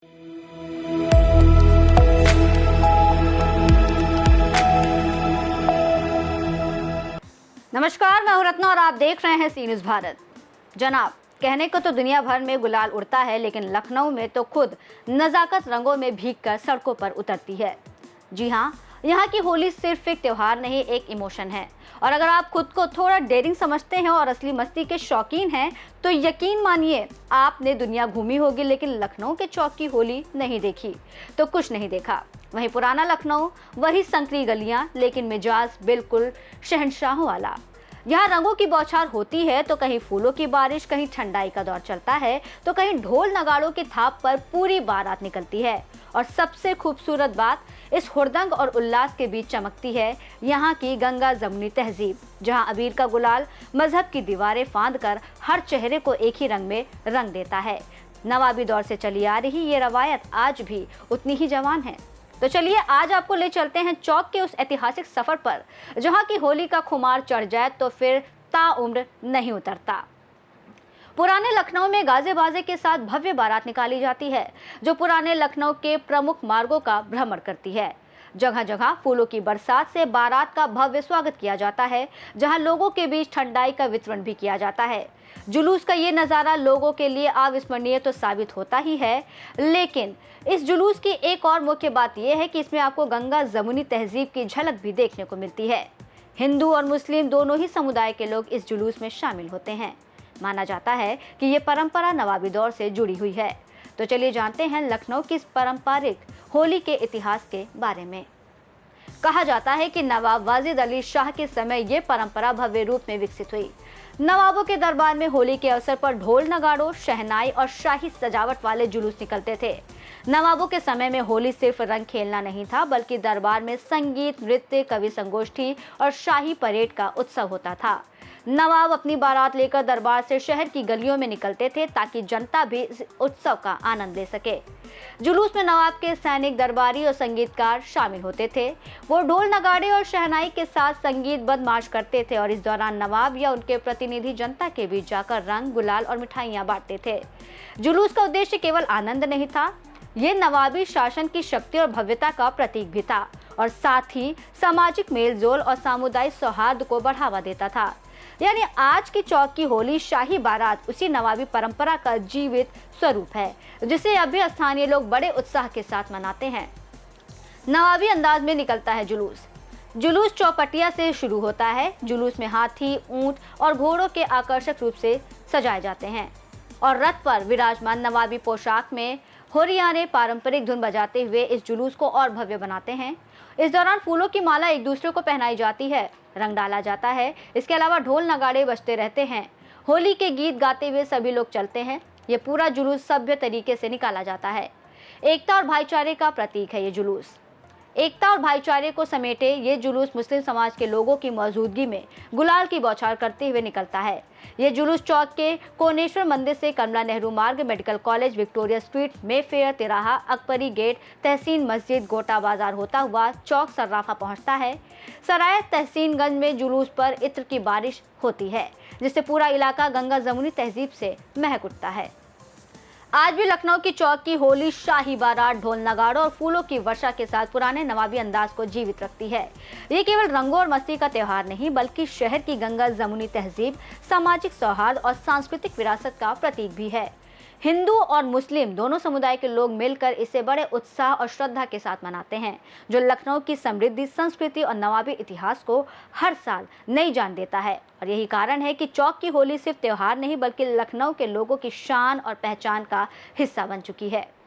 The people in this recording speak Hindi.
नमस्कार, मैं हूं रत्ना और आप देख रहे हैं सी न्यूज़ भारत। जनाब, कहने को तो दुनिया भर में गुलाल उड़ता है, लेकिन लखनऊ में तो खुद नजाकत रंगों में भीगकर सड़कों पर उतरती है। जी हाँ, यहाँ की होली सिर्फ एक त्योहार नहीं, एक इमोशन है। और अगर आप खुद को थोड़ा डेयरिंग समझते हैं और असली मस्ती के शौकीन हैं, तो यकीन मानिए आपने दुनिया घूमी होगी, लेकिन लखनऊ के चौक की होली नहीं देखी तो कुछ नहीं देखा। वहीं पुराना लखनऊ, वही संकरी गलियां, लेकिन मिजाज बिल्कुल शहंशाहों वाला। यहाँ रंगों की बौछार होती है तो कहीं फूलों की बारिश, कहीं ठंडाई का दौर चलता है, तो कहीं ढोल नगाड़ों की थाप पर पूरी बारात निकलती है। और सबसे खूबसूरत बात, इस हुड़दंग और उल्लास के बीच चमकती है यहाँ की गंगा जमुनी तहजीब, जहाँ अबीर का गुलाल मजहब की दीवारें फांद कर हर चेहरे को एक ही रंग में रंग देता है। नवाबी दौर से चली आ रही ये रवायत आज भी उतनी ही जवान है। तो चलिए आज आपको ले चलते हैं चौक के उस ऐतिहासिक सफर पर, जहां की होली का खुमार चढ़ जाए तो फिर ताउम्र नहीं उतरता। पुराने लखनऊ में गाजे बाजे के साथ भव्य बारात निकाली जाती है, जो पुराने लखनऊ के प्रमुख मार्गों का भ्रमण करती है। जगह जगह फूलों की बरसात से बारात का भव्य स्वागत किया जाता है, जहां लोगों के बीच ठंडाई का वितरण भी किया जाता है। जुलूस का ये नज़ारा लोगों के लिए अविस्मरणीय तो साबित होता ही है, लेकिन इस जुलूस की एक और मुख्य बात यह है कि इसमें आपको गंगा जमुनी तहजीब की झलक भी देखने को मिलती है। हिंदू और मुस्लिम दोनों ही समुदाय के लोग इस जुलूस में शामिल होते हैं। माना जाता है कि ये परंपरा नवाबी दौर से जुड़ी हुई है। तो चलिए जानते हैं लखनऊ की इस पारंपरिक होली के इतिहास के बारे में। कहा जाता है कि नवाब वाजिद अली शाह के समय ये परंपरा भव्य रूप में विकसित हुई। नवाबों के दरबार में होली के अवसर पर ढोल नगाड़ों, शहनाई और शाही सजावट वाले जुलूस निकलते थे। नवाबों के समय में होली सिर्फ रंग खेलना नहीं था, बल्कि दरबार में संगीत, नृत्य, कवि संगोष्ठी और शाही परेड का उत्सव होता था। नवाब अपनी बारात लेकर दरबार से शहर की गलियों में निकलते थे, ताकि जनता भी इस उत्सव का आनंद ले सके। जुलूस में नवाब के सैनिक, दरबारी और संगीतकार शामिल होते थे। वो ढोल नगाड़े और शहनाई के साथ संगीतबद्ध मार्च करते थे और इस दौरान नवाब या उनके प्रतिनिधि जनता के बीच जाकर रंग, गुलाल और मिठाइयां बांटते थे। जुलूस का उद्देश्य केवल आनंद नहीं था, ये नवाबी शासन की शक्ति और भव्यता का प्रतीक भी था, और साथ ही सामाजिक मेलजोल और सामुदायिक सौहार्द को बढ़ावा देता था। यानी आज की चौक की होली शाही बारात उसी नवाबी परंपरा का जीवित स्वरूप है, जिसे अभी स्थानीय लोग बड़े उत्साह के साथ मनाते हैं। नवाबी अंदाज में निकलता है जुलूस। जुलूस चौपटिया से शुरू होता है। जुलूस में हाथी, ऊंट और घोड़ों के आकर्षक रूप से सजाए जाते हैं और रथ पर विराजमान नवाबी पोशाक में होरियाने पारंपरिक धुन बजाते हुए इस जुलूस को और भव्य बनाते हैं। इस दौरान फूलों की माला एक दूसरे को पहनाई जाती है, रंग डाला जाता है। इसके अलावा ढोल नगाड़े बजते रहते हैं। होली के गीत गाते हुए सभी लोग चलते हैं। ये पूरा जुलूस सभ्य तरीके से निकाला जाता है। एकता और भाईचारे का प्रतीक है ये जुलूस। एकता और भाईचारे को समेटे ये जुलूस मुस्लिम समाज के लोगों की मौजूदगी में गुलाल की बौछार करते हुए निकलता है। ये जुलूस चौक के कोनेश्वर मंदिर से कमला नेहरू मार्ग, medical college, Victoria street, Mayfair तिराहा, अकबरी गेट, तहसीन मस्जिद, गोटा बाजार होता हुआ चौक सर्राफा पहुंचता है। सराय तहसीनगंज में जुलूस पर इत्र की बारिश होती है, जिससे पूरा इलाका गंगा जमुनी तहजीब से महक उठता है। आज भी लखनऊ की चौक की होली शाही बारात, ढोल नगाड़ों और फूलों की वर्षा के साथ पुराने नवाबी अंदाज को जीवित रखती है। ये केवल रंगों और मस्ती का त्योहार नहीं, बल्कि शहर की गंगा जमुनी तहजीब, सामाजिक सौहार्द और सांस्कृतिक विरासत का प्रतीक भी है। हिंदू और मुस्लिम दोनों समुदाय के लोग मिलकर इसे बड़े उत्साह और श्रद्धा के साथ मनाते हैं, जो लखनऊ की समृद्धि, संस्कृति और नवाबी इतिहास को हर साल नई जान देता है। और यही कारण है कि चौक की होली सिर्फ त्योहार नहीं, बल्कि लखनऊ के लोगों की शान और पहचान का हिस्सा बन चुकी है।